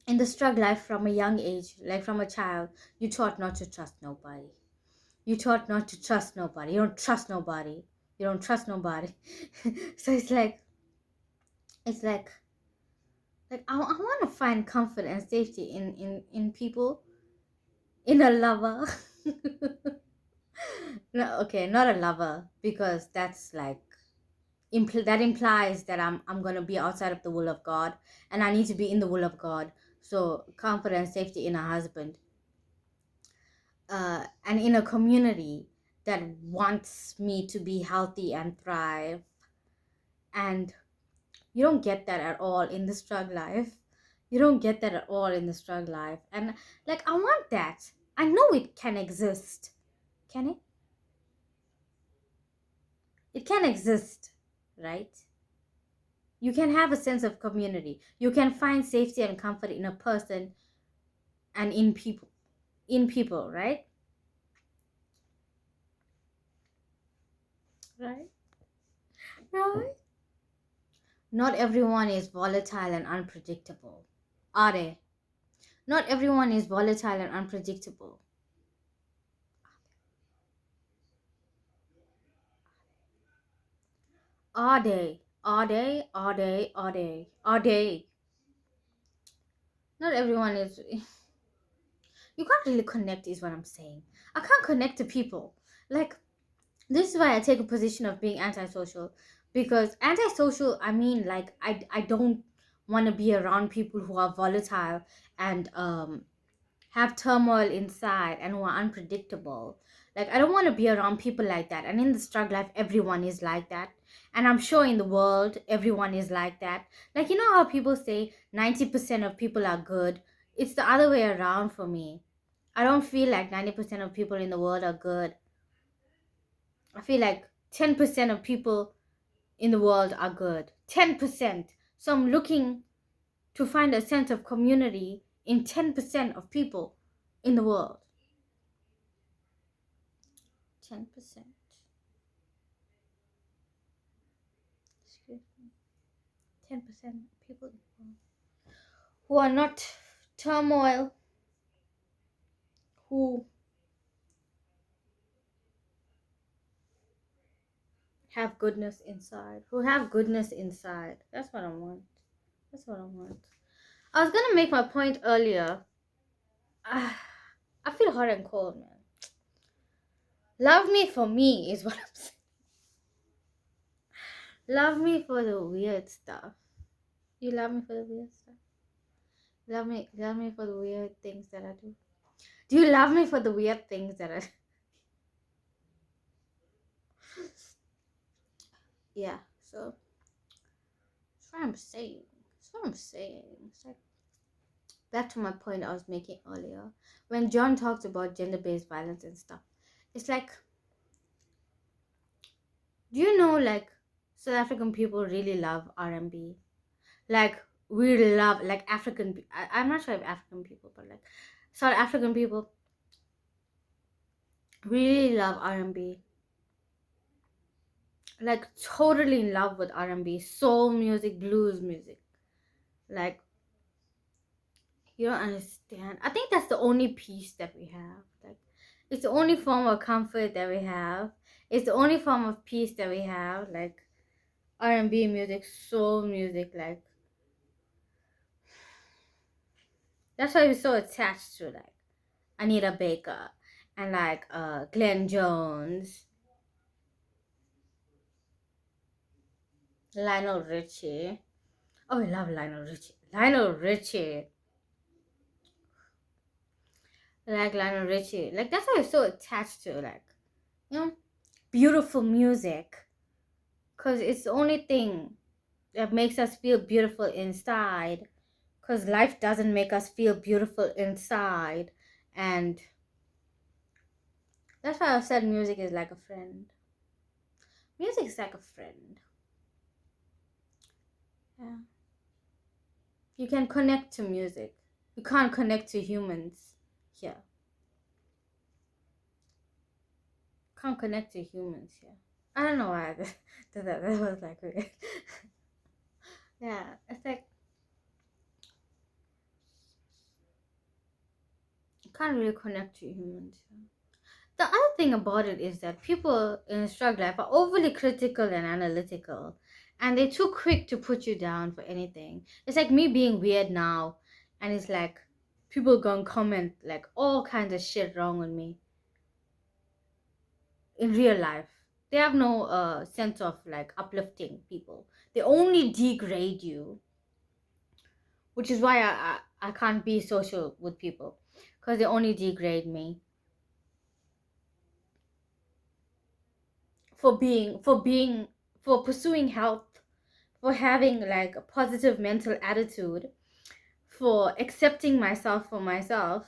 in the struggle life from a young age, like from a child, you taught not to trust nobody. You taught not to trust nobody. You don't trust nobody. You don't trust nobody. So it's like I want to find comfort and safety in people, in a lover. No, okay, not a lover, because that's like that implies that I'm gonna be outside of the will of God, and I need to be in the will of God. So comfort and safety in a husband, and in a community that wants me to be healthy and thrive. And you don't get that at all in the struggle life. You don't get that at all in the struggle life. And like, I want that. I know it can exist. Can it? It can exist, right? You can have a sense of community. You can find safety and comfort in a person and in people, right? Right? Right? Not everyone is volatile and unpredictable, are they? Not everyone is volatile and unpredictable. Are they? Are they? Are they? Are they? Are they? Not everyone is. You can't really connect, is what I'm saying. I can't connect to people. Like, this is why I take a position of being antisocial. Because antisocial, I mean, like, I don't want to be around people who are volatile and have turmoil inside and who are unpredictable. Like, I don't want to be around people like that. And in the struggle life, everyone is like that. And I'm sure in the world, everyone is like that. Like, you know how people say 90% of people are good? It's the other way around for me. I don't feel like 90% of people in the world are good. I feel like 10% of people in the world are good. 10%. So I'm looking to find a sense of community in 10% of people in the world. 10%. Excuse me. 10% of people in the world who are not turmoil, who have goodness inside. Who have goodness inside. That's what I want. That's what I want. I was gonna make my point earlier. I feel hot and cold, man. Love me for me is what I'm saying. Love me for the weird stuff. You love me for the weird stuff. Love me for the weird things that I do. Do you love me for the weird things that I do? Yeah, so that's what I'm saying. That's what I'm saying. It's like, back to my point I was making earlier, when John talks about gender-based violence and stuff, it's like, do you know, like, South African people really love R&B. Like, we love, like, I'm not sure if African people, but like South African people really love R&B. Like, totally in love with R&B, soul music, blues music. Like, you don't understand. I think that's the only peace that we have. Like, it's the only form of comfort that we have. It's the only form of peace that we have. Like, R&B music, soul music, like, that's why we're so attached to, like, Anita Baker and, like, Glenn Jones, Lionel Richie. Oh, we love Lionel Richie. Lionel Richie. Like, Lionel Richie. Like, that's why we're so attached to, like, you know, beautiful music. Because it's the only thing that makes us feel beautiful inside. Because life doesn't make us feel beautiful inside. And that's why I said music is like a friend. Music is like a friend. Yeah. You can connect to music. You can't connect to humans here. Can't connect to humans here. I don't know why I did that. That was like weird. Yeah, it's like, you can't really connect to humans here. The other thing about it is that people in Struggle Life are overly critical and analytical, and they're too quick to put you down for anything. It's like me being weird now, and it's like people gonna comment like all kinds of shit wrong with me in real life. They have no sense of like uplifting people. They only degrade you, which is why I can't be social with people, because they only degrade me for pursuing health, for having like a positive mental attitude, for accepting myself for myself,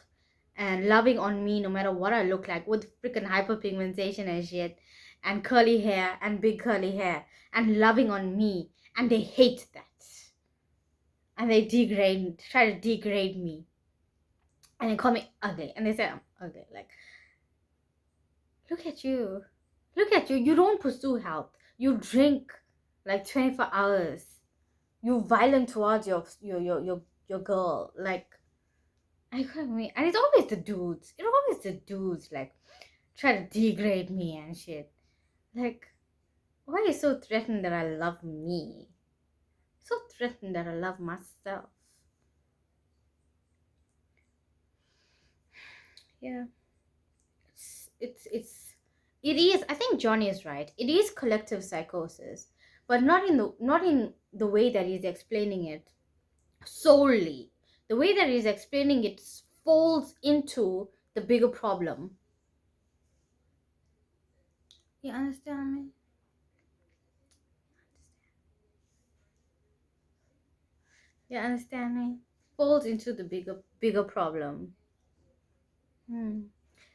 and loving on me no matter what I look like, with freaking hyperpigmentation and shit, and curly hair and big curly hair, and loving on me, and they hate that, and they try to degrade me, and they call me ugly, and they say I'm ugly. Like, look at you, you don't pursue health, you drink like 24 hours, you violent towards your girl, like, I couldn't mean, and it's always the dudes. It's always the dudes like try to degrade me and shit. Like, why are you so threatened that I love me? So threatened that I love myself. Yeah, it is. I think Johnny is right. It is collective psychosis, but not in the way that he's explaining it solely. The way that he's explaining it falls into the bigger problem. You understand me? You understand me? Falls into the bigger problem.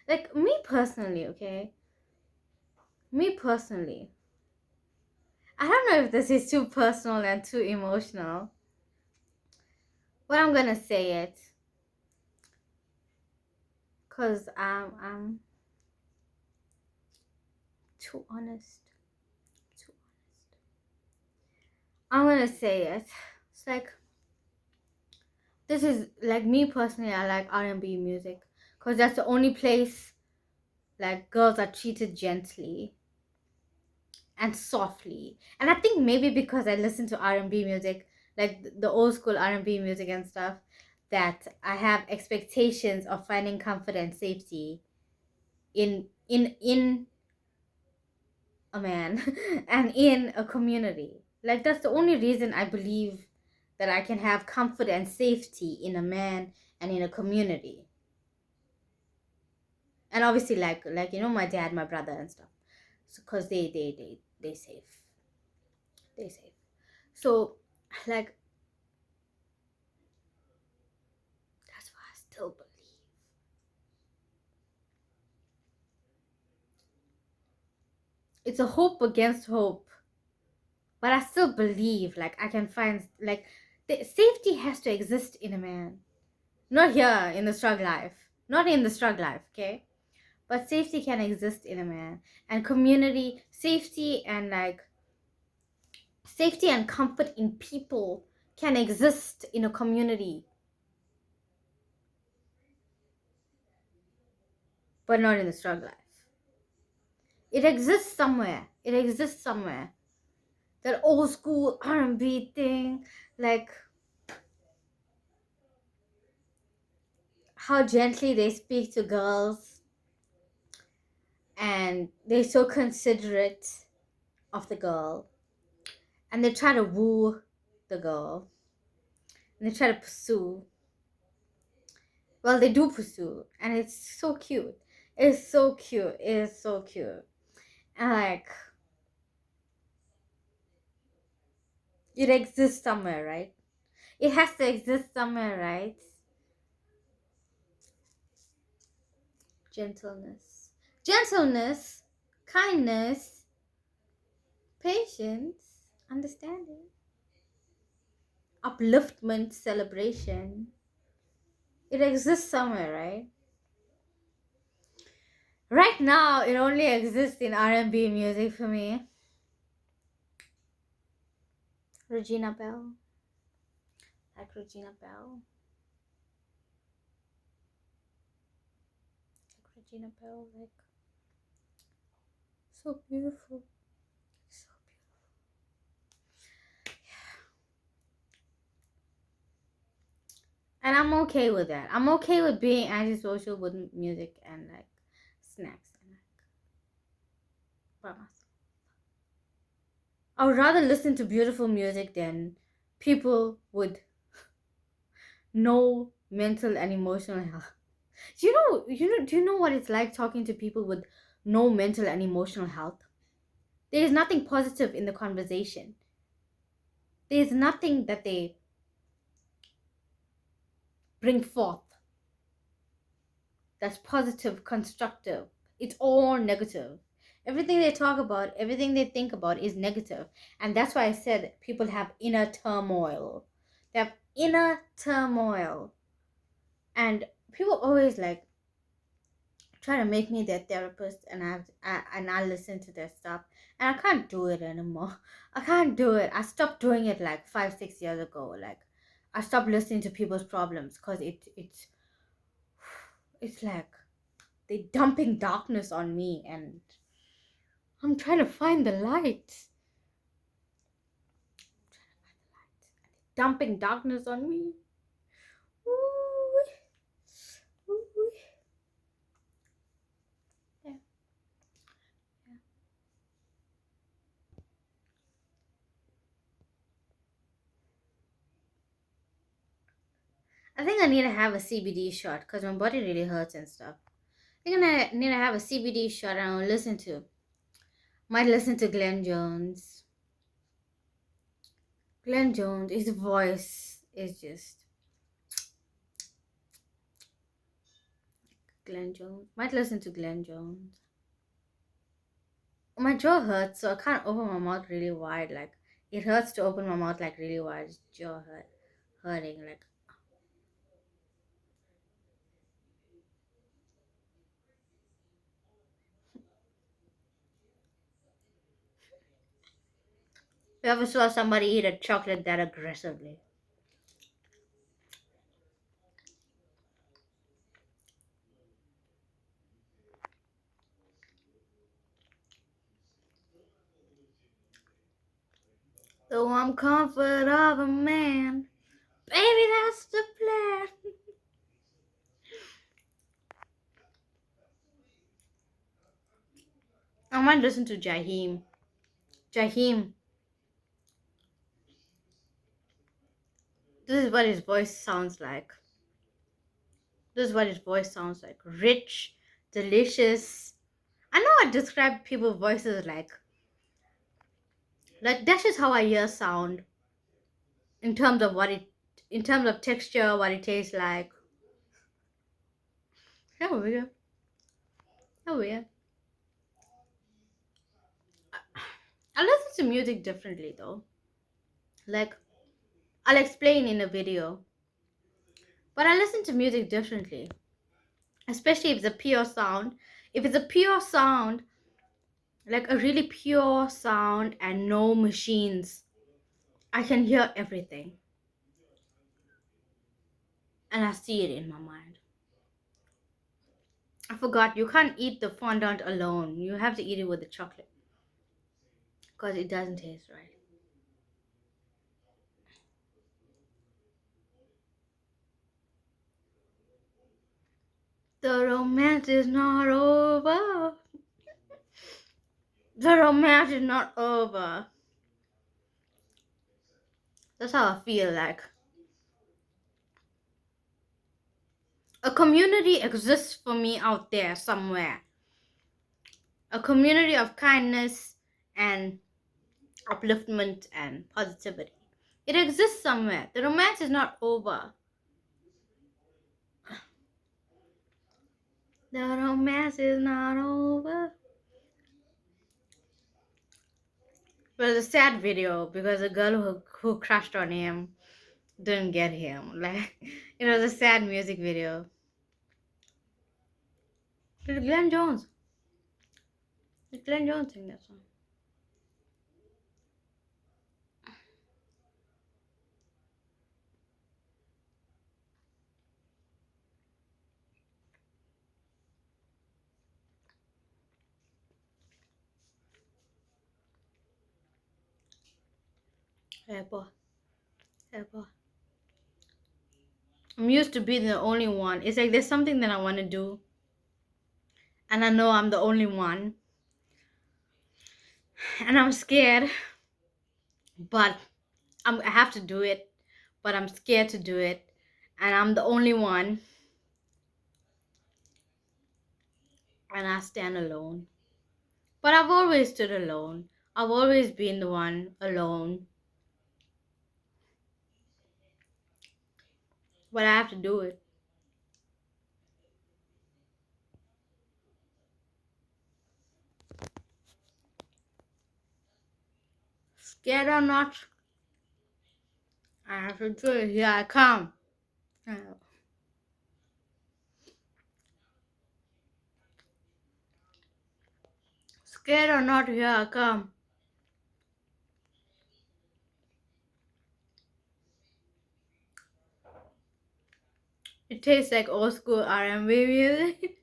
Like, me personally, okay? Me personally. I don't know if this is too personal and too emotional, but I'm gonna say it. Cause I'm too honest. Too honest. I'm gonna say it. It's like, this is like, me personally, I like R&B music. Cause that's the only place like girls are treated gently and softly. And I think maybe because I listen to R&B music, like the old school R&B music and stuff, that I have expectations of finding comfort and safety in a man and in a community. Like, that's the only reason I believe that I can have comfort and safety in a man and in a community. And obviously, like you know, my dad, my brother and stuff, so because they safe, they safe. So, like, it's a hope against hope. But I still believe, like, I can find, like, the safety has to exist in a man. Not here in the struggle life. Not in the struggle life, okay? But safety can exist in a man. And community, safety and, like, safety and comfort in people can exist in a community. But not in the struggle life. It exists somewhere. It exists somewhere. That old school R&B thing, like how gently they speak to girls, and they're so considerate of the girl, and they try to woo the girl, and they try to pursue. Well, they do pursue, and it's so cute. It's so cute. It's so cute. And, like, it exists somewhere, right? It has to exist somewhere, right? Gentleness. Gentleness, kindness, patience, understanding, upliftment, celebration. It exists somewhere, right? Right now, it only exists in R&B music for me. Regina Bell. Like Regina Bell. Like Regina Bell, like, so beautiful. So beautiful. Yeah. And I'm okay with that. I'm okay with being antisocial with music and, like, snacks and, like, by myself. I would rather listen to beautiful music than people with no mental and emotional health. Do you know what it's like talking to people with no mental and emotional health? There is nothing positive in the conversation. There is nothing that they bring forth that's positive, constructive. It's all negative. Everything they talk about, everything they think about is negative. And that's why I said people have inner turmoil. They have inner turmoil. And people always, like, try to make me their therapist, and I listen to their stuff, and I can't do it anymore. I can't do it. I stopped doing it like 5-6 years ago. Like, I stopped listening to people's problems because it's like they dumping darkness on me, and I'm trying to find the light. Dumping darkness on me. Ooh. Ooh. Yeah. Yeah. I think I need to have a CBD shot because my body really hurts and stuff. I think I need to have a CBD shot, and I'll might listen to Glenn Jones. Glenn Jones, his voice is just Glenn Jones. Might listen to Glenn Jones. My jaw hurts, so I can't open my mouth really wide. Like, it hurts to open my mouth like really wide. Jaw hurting. Like, you ever saw somebody eat a chocolate that aggressively? The warm comfort of a man. Baby, that's the plan. I might listen to Jaheim. Jaheim. This is what his voice sounds like. This is what his voice sounds like. Rich, delicious. I know I describe people's voices like that's just how I hear sound in terms of in terms of texture, what it tastes like. How weird. How weird. to music differently though. Like, I'll explain in a video. But I listen to music differently. Especially if it's a pure sound. If it's a pure sound, like a really pure sound and no machines, I can hear everything. And I see it in my mind. I forgot, you can't eat the fondant alone. You have to eat it with the chocolate. Because it doesn't taste right. The romance is not over. The romance is not over. That's how I feel like. A community exists for me out there somewhere. A community of kindness and upliftment and positivity. It exists somewhere. The romance is not over. The romance is not over. Well, it's a sad video because the girl who crushed on him didn't get him. Like, it was a sad music video. It's Glenn Jones. It's Glenn Jones sing that song. Hey, boy. Hey, boy. I'm used to being the only one. It's like there's something that I want to do. And I know I'm the only one. And I'm scared. But I have to do it. But I'm scared to do it. And I'm the only one. And I stand alone. But I've always stood alone. I've always been the one alone. But I have to do it. Scared or not, I have to do it. Here I come. Scared or not, here I come. It tastes like old school R&B music.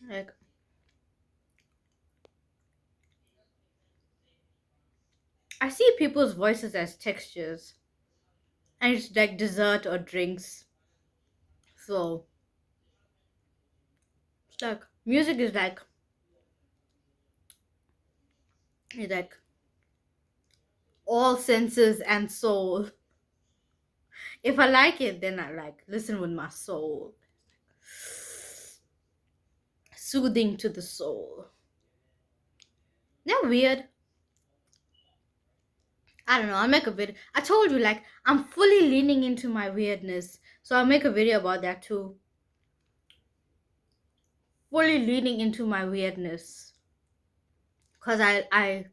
Like, I see people's voices as textures. And it's like dessert or drinks. So, it's like, music is like, it's like all senses and soul. If I like it, then I like listen with my soul. Soothing to the soul. They're weird. I don't know, I'll make a video. I told you, like, I'm fully leaning into my weirdness. So I'll make a video about that too. Fully leaning into my weirdness. Because I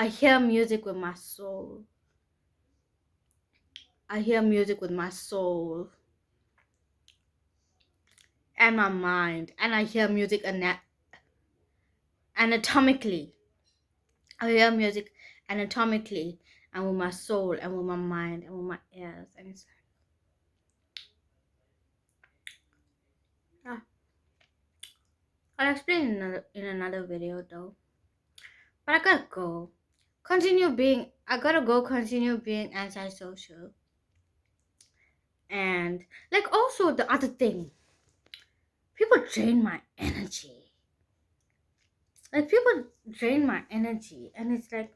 hear music with my soul. I hear music with my soul. And my mind. And I hear music anatomically. I hear music anatomically. And with my soul. And with my mind. And with my ears. And it's I'll explain in another video though. But I gotta go. I gotta go continue being antisocial. And like also the other thing. People drain my energy. Like people drain my energy. And it's like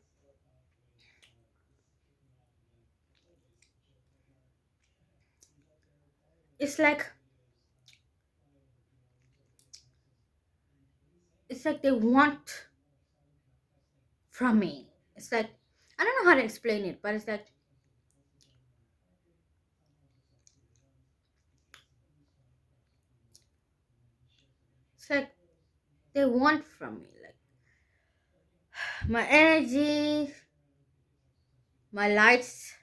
it's like they want from me. It's like I don't know how to explain it, but it's like it's like they want from me, like my energy, my lights,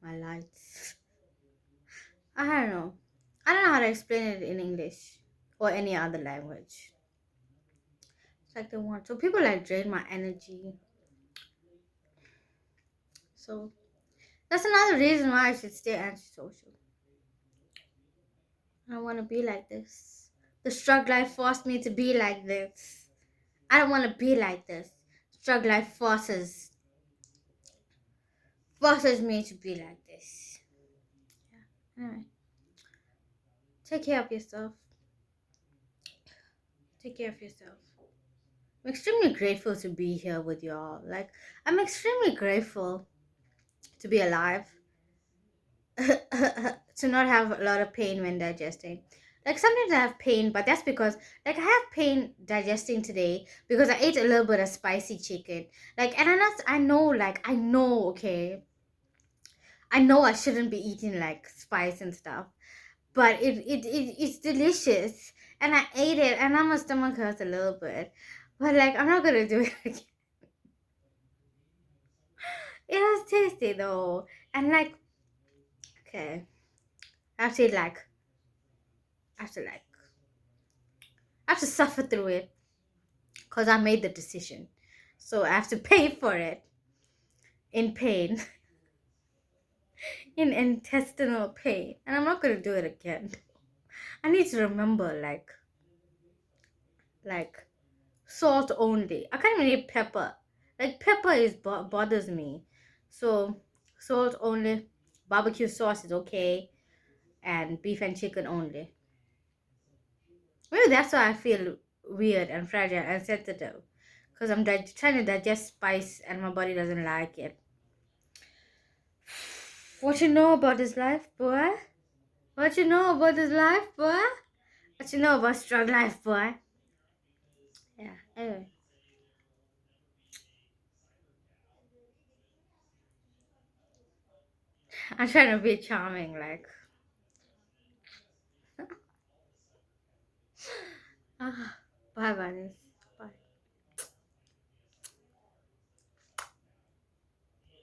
my lights. I don't know. I don't know how to explain it in English or any other language. It's like they want. So people like drain my energy. So that's another reason why I should stay antisocial. I don't want to be like this. The struggle life forced me to be like this. I don't want to be like this. Struggle life forces me to be like this. Yeah. Anyway, take care of yourself. Take care of yourself. I'm extremely grateful to be here with y'all. Like, I'm extremely grateful to be alive. To not have a lot of pain when digesting. Like sometimes I have pain, but that's because like I have pain digesting today because I ate a little bit of spicy chicken. Like, and I know, like I know, okay, I know I shouldn't be eating like spice and stuff, but it's delicious, and I ate it, and now my stomach hurts a little bit, but like I'm not gonna do it again. It was tasty though, and like okay, actually like I have to like I have to suffer through it because I made the decision. So I have to pay for it in pain, in intestinal pain. And I'm not going to do it again. I need to remember, like salt only. I can't even eat pepper. Like, pepper is bothers me. So, salt only. Barbecue sauce is okay. And beef and chicken only. Maybe that's why I feel weird and fragile and sensitive. Because I'm trying to digest spice and my body doesn't like it. What you know about this life, boy? What you know about this life, boy? What you know about struggle life, boy? Yeah, anyway. I'm trying to be charming, like. Bye, buddies.